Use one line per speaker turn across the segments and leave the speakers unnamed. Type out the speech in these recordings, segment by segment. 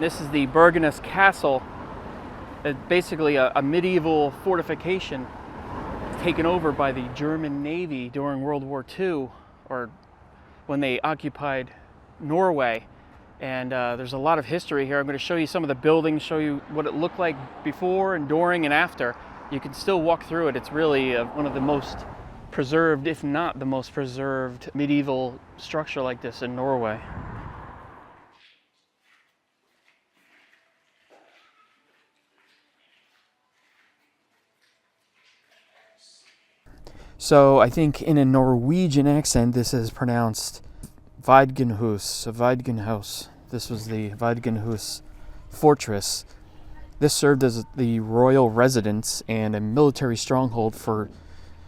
This is the Bergenhus castle. It's basically a medieval fortification taken over by the German Navy during World War II, or when they occupied Norway. And there's a lot of history here. I'm going to show you some of the buildings, show you what it looked like before and during and after. You can still walk through it. It's really one of the most preserved, if not the most preserved, medieval structure like this in Norway. So I think in a Norwegian accent, this is pronounced Bergenhus. This was the Bergenhus fortress. This served as the royal residence and a military stronghold for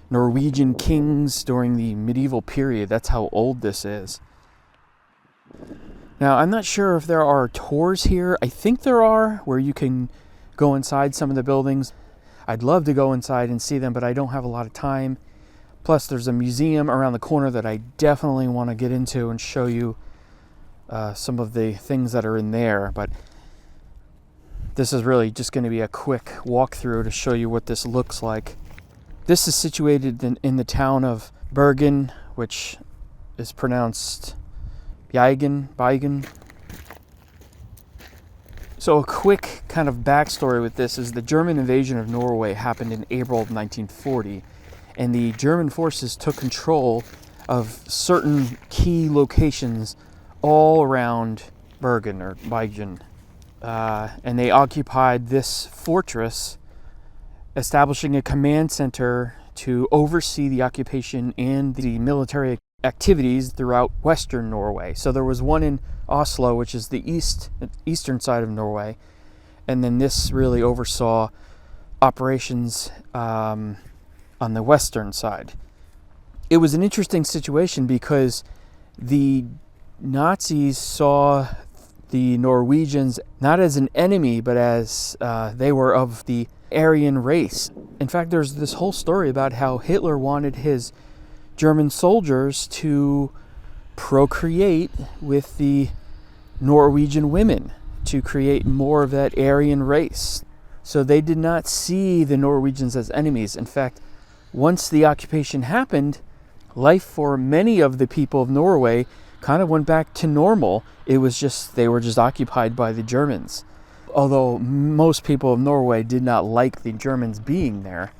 Norwegian kings during the medieval period. That's how old this is. Now, I'm not sure if there are tours here. I think there are, where you can go inside some of the buildings. I'd love to go inside and see them, but I don't have a lot of time. Plus, there's a museum around the corner that I definitely want to get into and show you some of the things that are in there. But this is really just going to be a quick walkthrough to show you what this looks like. This is situated in the town of Bergen, which is pronounced Beigen. So a quick kind of backstory with this is the German invasion of Norway happened in April of 1940. And the German forces took control of certain key locations all around Bergen or Beigen. And they occupied this fortress, establishing a command center to oversee the occupation and the military activities throughout Western Norway. So there was one in Oslo, which is the eastern side of Norway. And then this really oversaw operations on the western side. It was an interesting situation because the Nazis saw the Norwegians not as an enemy, but as they were of the Aryan race. In fact, there's this whole story about how Hitler wanted his German soldiers to procreate with the Norwegian women to create more of that Aryan race. So they did not see the Norwegians as enemies. In fact, once the occupation happened, life for many of the people of Norway kind of went back to normal. It was just, they were just occupied by the Germans. Although most people of Norway did not like the Germans being there.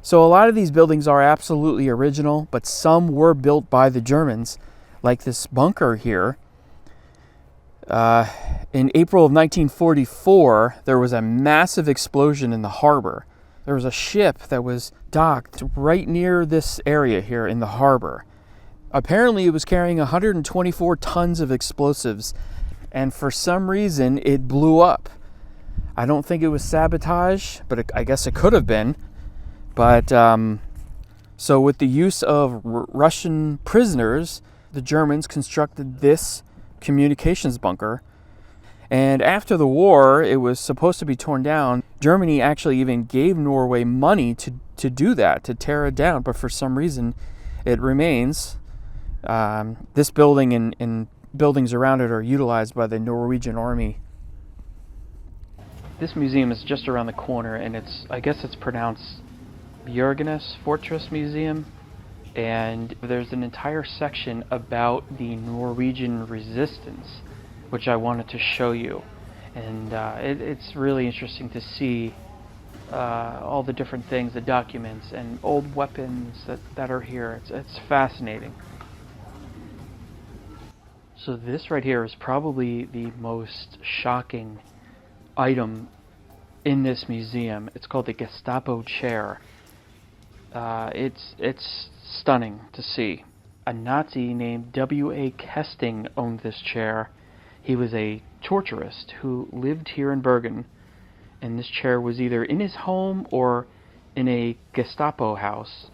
So a lot of these buildings are absolutely original, but some were built by the Germans, like this bunker here. In April of 1944, there was a massive explosion in the harbor. There was a ship that was docked right near this area here in the harbor. Apparently, it was carrying 124 tons of explosives, and for some reason, it blew up. I don't think it was sabotage, but I guess it could have been. But so with the use of Russian prisoners, the Germans constructed this communications bunker. And after the war, it was supposed to be torn down. Germany actually even gave Norway money to do that, to tear it down. But for some reason, it remains. This building and buildings around it are utilized by the Norwegian army. This museum is just around the corner, and I guess it's pronounced Bergenhus Fortress Museum. And there's an entire section about the Norwegian resistance, which I wanted to show you. And it's really interesting to see all the different things, the documents and old weapons that are here. It's fascinating. So this right here is probably the most shocking item in this museum. It's called the Gestapo chair. It's stunning to see. A Nazi named W.A. Kesting owned this chair. He was a torturist who lived here in Bergen, and this chair was either in his home or in a Gestapo house.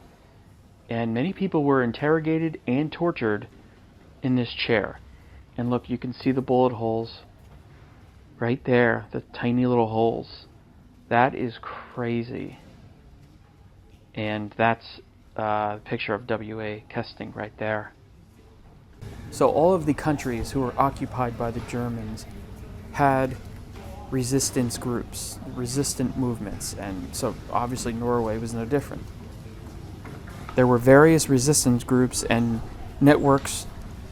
And many people were interrogated and tortured in this chair. And look, you can see the bullet holes right there, the tiny little holes. That is crazy. And that's a picture of W.A. Kesting right there. So all of the countries who were occupied by the Germans had resistance groups, resistant movements, and so obviously Norway was no different. There were various resistance groups and networks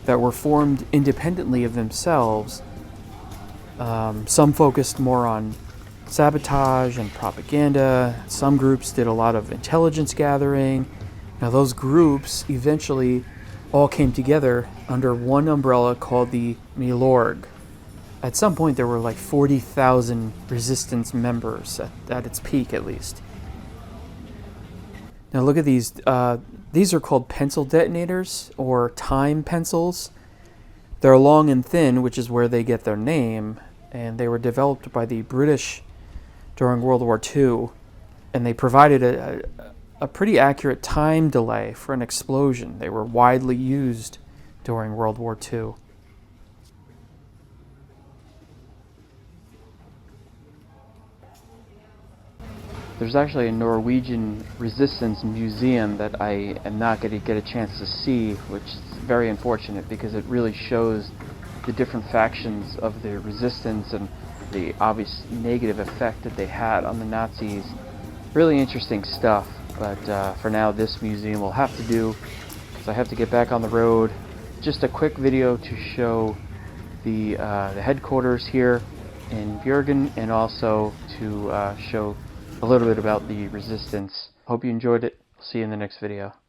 that were formed independently of themselves. Some focused more on sabotage and propaganda. Some groups did a lot of intelligence gathering. Now those groups eventually all came together under one umbrella called the NAZl'S. At some point there were like 40,000 resistance members at its peak, at least. Now look at these. These are called pencil detonators, or time pencils. They're long and thin, which is where they get their name, and they were developed by the British during World War II, and they provided a pretty accurate time delay for an explosion. They were widely used during World War II. There's actually a Norwegian resistance museum that I am not going to get a chance to see, which is very unfortunate because it really shows the different factions of the resistance and the obvious negative effect that they had on the Nazis. Really interesting stuff, but for now this museum will have to do because I have to get back on the road. Just a quick video to show the headquarters here in Bergen, and also to show a little bit about the resistance. Hope you enjoyed it. See you in the next video.